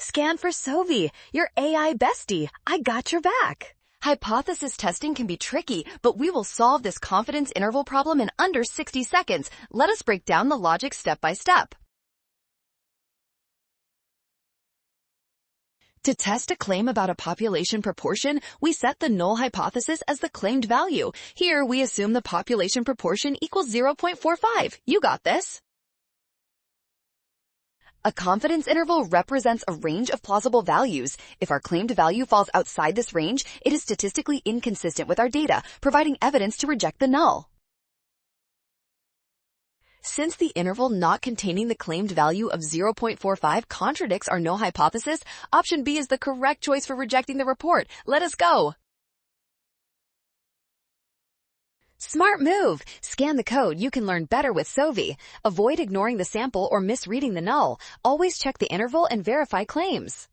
Scan for SOVI, your AI bestie. I got your back. Hypothesis testing can be tricky, but we will solve this confidence interval problem in under 60 seconds. Let us break down the logic step by step. To test a claim about a population proportion, we set the null hypothesis as the claimed value. Here, we assume the population proportion equals 0.45. You got this. A confidence interval represents a range of plausible values. If our claimed value falls outside this range, it is statistically inconsistent with our data, providing evidence to reject the null. Since the interval not containing the claimed value of 0.45 contradicts our null hypothesis, option B is the correct choice for rejecting the report. Let us go. Smart move! Scan the code. You can learn better with SOVI. Avoid ignoring the sample or misreading the null. Always check the interval and verify claims.